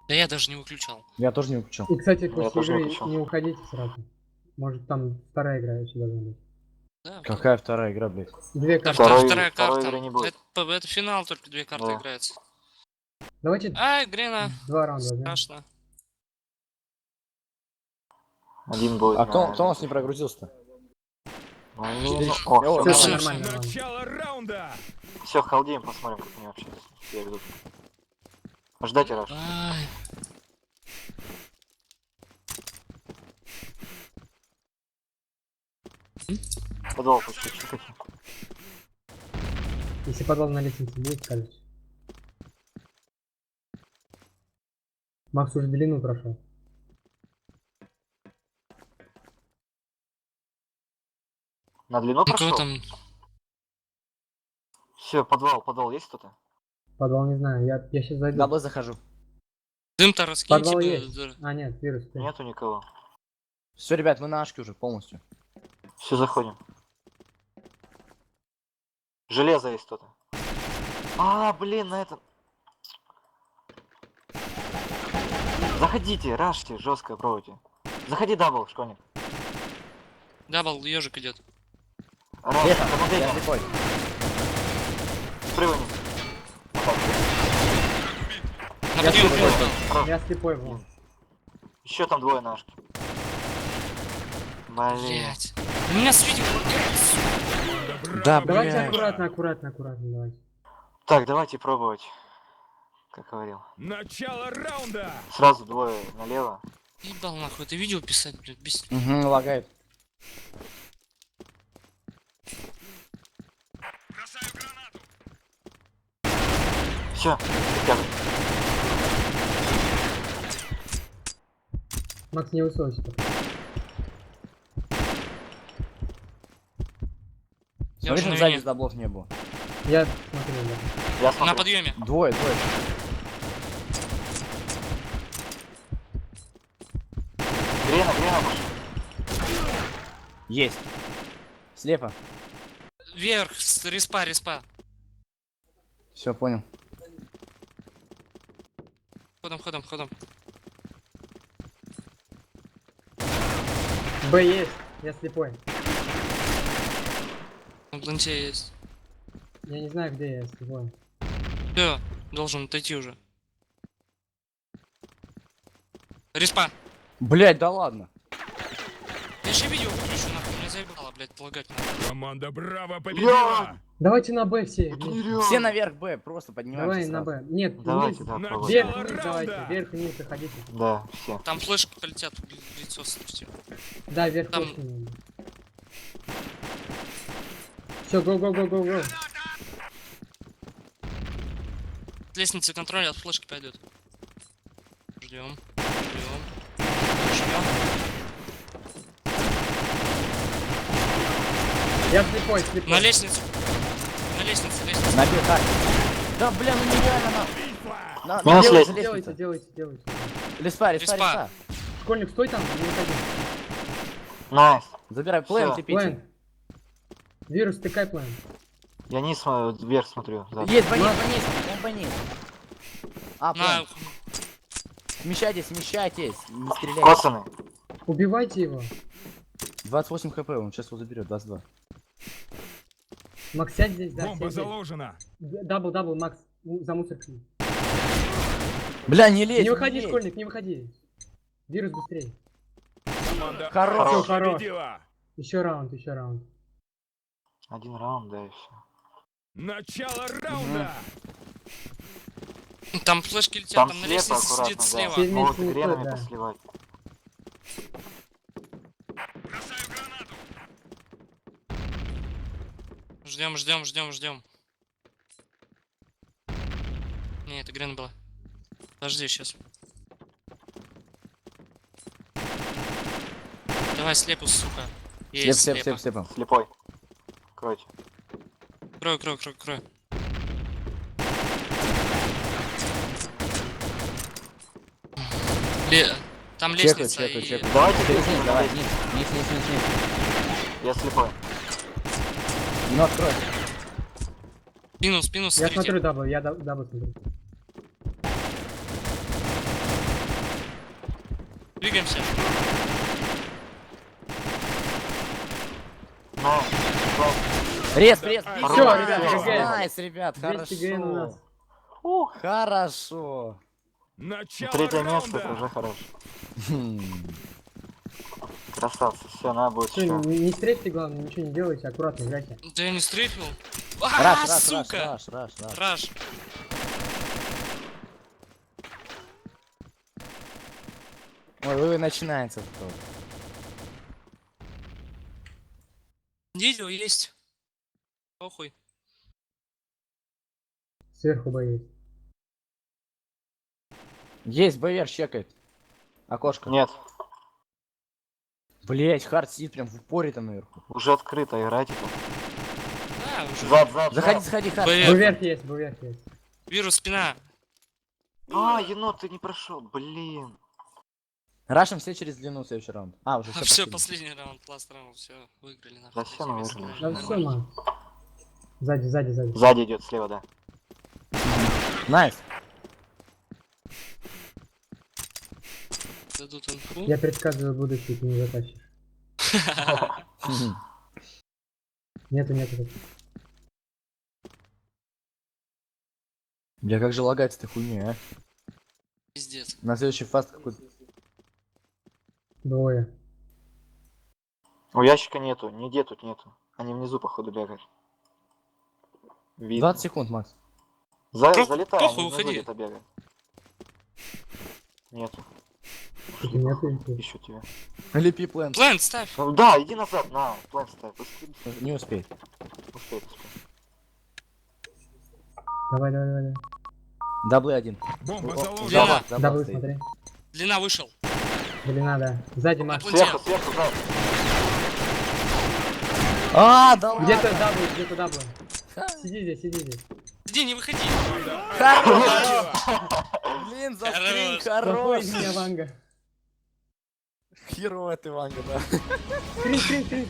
Да я даже не выключал. Я тоже не выключал. И, кстати, Я после тоже не игры включал. не уходите сразу. Может там вторая игра еще должна быть. Да, Какая вторая игра, блядь? Две да, карты. вторая Второй карта. игры не будет. Это финал, только две карты Да. играется. Давайте Ай, Грена. 2 раунда возьмем. Страшно. Один будет. А кто у нас не прогрузился-то? О, Всё, все, всё нормально. нормально. ладно. Начало раунда! все, халдеем, посмотрим, как они вообще себя ведут. Ждать раш. Ай. Подвал почти чекайте. Если подвал на лестнице будет, скажете. Макс уже длину прошел. На длину Ну кого прошел? там? Все, подвал есть кто-то? Подвал не знаю, я сейчас зайду. Дабл захожу. Дым-то раскиньте. Подвал бы, есть. да. А, нет, вирус. ты. Нету никого. Все, ребят, мы на ашке уже полностью. Все, заходим. Железо есть кто-то. А, блин, на этом. Заходите, рашьте, жестко пробуйте. Заходи, дабл, школьник. Дабл, ежик идет. Раш, Лето, помогай я нам. слепой. Спрыгни. На Я подъем. слепой. Я слепой был. Еще там двое нашки. Блин. Блять. У меня с видео. Да, Давайте блядь. аккуратно, давайте. Так, давайте пробовать. Как говорил. Начало раунда! Сразу двое налево. Ебал нахуй, это видео писать, блядь, без... Угу, лагает. Все, Макс, не высовывайся. Я Смотри, уже что на сзади вине. даблов не было. Я смотрю, да. я На смотрю. подъеме. Двое. Грена, Есть. Слепо. Вверх, респа. Все, понял. Ходом. Б есть. Я слепой. На планте есть. Я не знаю, где я слепой. Все, должен отойти уже. Респа. Блять, да ладно. Я еще видео выключу, нахуй, меня заебало, блядь, лагать надо. Команда Браво победила! Давайте на Б все. Это вместе. нереально. Все наверх Б, просто поднимаемся Давай на сразу. Б. Нет, Давайте, вниз. да, На пробуйте. Вверх, Начало вниз, раунда. давайте. Вверх, вниз, заходите. Да, все. Там флешки полетят в лицо слушайте. Да, вверх, Там- точно. Все, го. С лестницы контроля от флешки пойдет. Ждем. Я слепой. На лестницу. На Б карте. Да, бля, ну нереально на... Минус делайте, лестница. Делайте. Респа. Школьник, стой там, не уходи. Найс. Забирай плейн, Всё. ты План. Вирус, тыкай план. Я не вверх смотрю. Да. Есть, банит. А, плейн. На, Смещайтесь, не стреляйте. Коцаны. Убивайте его. 28 хп, он сейчас его заберет, 22. Макс, сядь здесь, да, Бомба сядь здесь. заложена! Дабл, Макс, за мусоркой. Бля, не лезь. Не выходи, лезь. школьник, не выходи. Вирус быстрее. Команда Хорош. Браво Хорош. победила! Еще раунд. Один раунд, да, и все. Начало раунда! там флешки летят, Там там на слева лестнице аккуратно, сидит да. слева. Все вместе Могут не гренами стоит, да. посливать. Ждем. Не, это Грен была. Подожди, сейчас. Давай слепу, сука. Есть, слепо. Слепо. Слепой. Кройте. Крой. Там лестница и... Чекаю. Давайте Вниз, вниз, давай, вниз. вниз. Я слепой. Ну, открой. Спину Я смотрите. смотрю дабл, я дабл смотрю. Двигаемся. На, класс. Рез. Всё, ребят, ГГ. Найс, ребят, 200 ГГ у нас. хорошо. Ух. Хорошо. Начало Третье место, это раунда. уже хорошо. Хм. Красавцы, все, надо будет Всё, еще. не стрельте, главное, ничего не делайте, аккуратно играйте. Да я не стрейфил. Раш, Сука! раш. Раш. Ой, начинается кто. Видео есть. Похуй. Сверху боец. Есть, БР чекает. Окошко. Нет, Блять, хард сидит прям в упоре там наверху. уже открыто, играйте тут. Да, уже. Зад. Заходи, хард. БР. Буверх есть, буверх есть. Вирус, спина. А, енот, ты не прошел, блин. Рашим все через длину в следующий раунд. А, уже все. Все, последний раунд, ласт раунд, все, выиграли нахуй. Да всё, мы Третье выиграли. место. Да все, ман. Сзади. Сзади идет, слева, да. Найс. Дадут инфу. Я предсказываю будущее, ты не затащишь. Нету. Бля, как же лагать этой хуйней, а? Пиздец. На следующий фаст какой-то. Двое. У ящика нету, нигде тут нету. Они внизу, походу, бегают. Видно. 20 секунд, Макс. Залетай, Похуй, они внизу уходи. где-то бегают. Нету. Тут нету инфы. Ищу тебя. Лепи план. Плент, ставь. Ну, да, иди назад, на, план ставь. Быстрее, Не успей. успей. Давай. Даблы один. Бомба О, заложена. Длина. Даблы, стоит. смотри. Длина вышел. Длина, да. Сзади Макс. План. Сверху, да. А, да ладно. Где-то даблы. Сиди здесь. Иди, не выходи. Хорош. Блин, за Хорош. скрин, Плохой хорош. из меня Ванга. Херово ты, Ванга, да. Скрин.